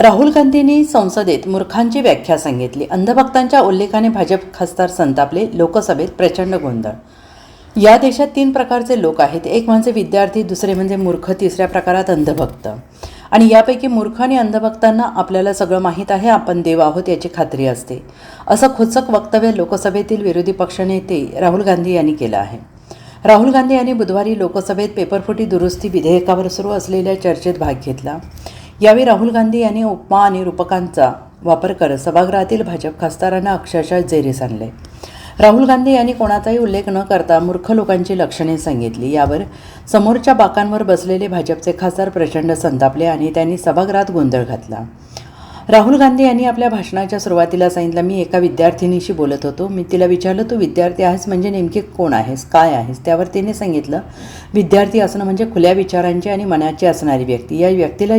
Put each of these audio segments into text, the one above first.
राहुल गांधींनी संसदेत मूर्खांची व्याख्या सांगितली. अंधभक्तांच्या उल्लेखाने भाजप खासदार संतापले. लोकसभेत प्रचंड गोंधळ. या देशात 3 प्रकारचे लोक आहेत. एक म्हणजे विद्यार्थी, दुसरे म्हणजे मूर्ख, तिसऱ्या प्रकारात अंधभक्त. आणि यापैकी मूर्ख आणि अंधभक्तांना आपल्याला सगळं माहीत आहे, आपण देव आहोत याची खात्री असते, असं खोचक वक्तव्य लोकसभेतील विरोधी पक्षनेते राहुल गांधी यांनी केलं आहे. राहुल गांधी यांनी बुधवारी लोकसभेत पेपरफुटी दुरुस्ती विधेयकावर सुरू असलेल्या चर्चेत भाग घेतला. यावेळी राहुल गांधी यांनी उपमा आणि रूपकांचा वापर करत सभागृहातील भाजप खासदारांना अक्षरशः जेरीस आणले. राहुल गांधी यांनी कोणाचाही उल्लेख न करता मूर्ख लोकांची लक्षणे सांगितली. यावर समोरच्या बाकांवर बसलेले भाजपचे खासदार प्रचंड संतापले आणि त्यांनी सभागृहात गोंधळ घातला. राहुल गांधी यांनी आपल्या भाषणाच्या सुरुवातीला सांगितलं, मी एका विद्यार्थिनीशी बोलत होतो. मी तिला विचारलं, तू विद्यार्थी आहेस म्हणजे नेमके कोण आहेस, काय आहेस? त्यावर तिने सांगितलं, विद्यार्थी असणं म्हणजे खुल्या विचारांची आणि मनाची असणारी व्यक्ती. या व्यक्तीला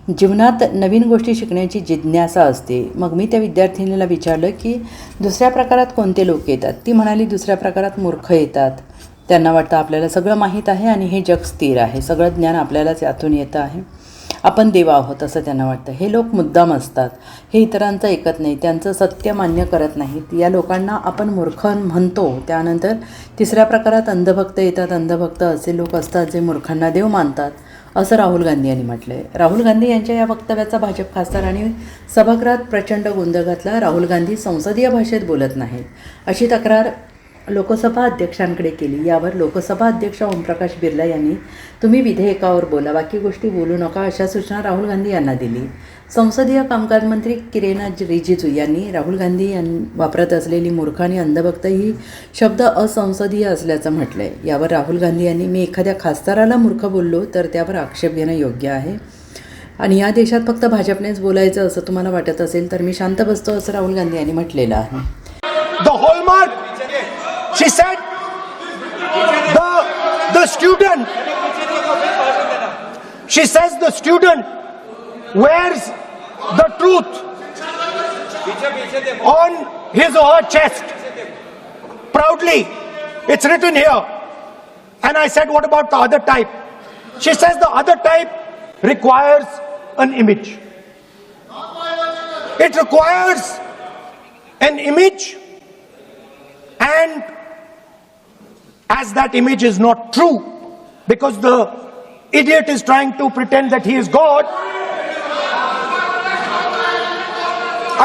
जीवनात नवीन गोष्टी शिकण्याची जिज्ञासा असते. मग मी त्या विद्यार्थिनीला विचारलं की दुसऱ्या प्रकारात कोणते लोक येतात? ती म्हणाली, दुसऱ्या प्रकारात मूर्ख येतात. त्यांना वाटतं आपल्याला सगळं माहीत आहे आणि हे जग स्थिर आहे, सगळं ज्ञान आपल्यालाच यातून येतं आहे, आपण देव आहोत असं त्यांना वाटतं. हे लोक मुद्दाम असतात, हे इतरांचं ऐकत नाही, त्यांचं सत्य मान्य करत नाहीत. या लोकांना आपण मूर्ख म्हणतो. त्यानंतर तिसऱ्या प्रकारात अंधभक्त येतात. अंधभक्त असे लोक असतात जे मूर्खांना देव मानतात, असं राहुल गांधी यांनी म्हटलं आहे. राहुल गांधी यांच्या या वक्तव्याचा भाजप खासदारांनी सभागृहात प्रचंड गोंधळ घातला. राहुल गांधी संसदीय भाषेत बोलत नाहीत अशी तक्रार लोकसभा अध्यक्षांकडे केली. यावर लोकसभा अध्यक्ष ओमप्रकाश बिर्ला यांनी तुम्ही विधेयकावर बोला, बाकी गोष्टी बोलू नका, अशा सूचना राहुल गांधी यांना दिली. संसदीय कामकाज मंत्री किरेन रिजिजू यांनी राहुल गांधी वापरत असलेली मूर्ख आणि अंधभक्त ही शब्द असंसदीय असल्याचं म्हटलं आहे. यावर राहुल गांधी यांनी, मी एखाद्या खासदाराला मूर्ख बोललो तर त्यावर आक्षेप घेणं योग्य आहे आणि या देशात फक्त भाजपनेच बोलायचं असं तुम्हाला वाटत असेल तर मी शांत बसतो, असं राहुल गांधी यांनी म्हटलेलं आहे. The hallmark, she said, the student, she says the student wears the truth on his or her chest proudly. It's written here. And I said, what about the other type? She says the other type requires an image. It requires an image, and as that image is not true because the idiot is trying to pretend that he is God,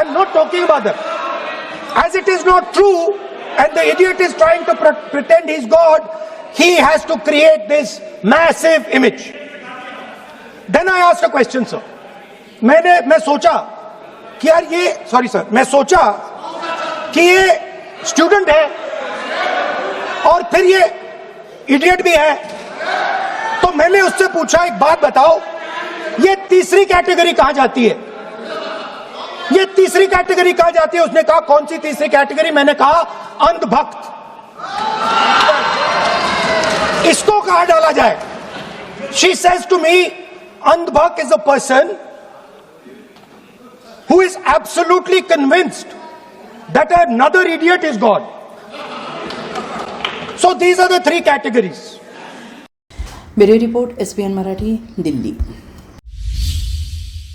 I'm not talking about that. As it is not true and the idiot is trying to pretend he's God, he has to create this massive image. Then I asked a question, sir. मैं सोचा कि यार ये, sorry sir, मैं सोचा कि ये student है और फिर ये इडियट भी है, तो मैंने उससे पूछा, एक बात बताओ, ये तीसरी कैटेगरी कहां जाती है? ये तीसरी कैटेगरी कहां जाती है? उसने कहा, कौन सी तीसरी कैटेगरी? मैंने कहा, अंधभक्त. इसको कहां डाला जाए? She says to me, अंधभक्त is a person who is absolutely convinced that another idiot is God. So these are the 3 categories. Bureau report, SBN Marathi, Delhi.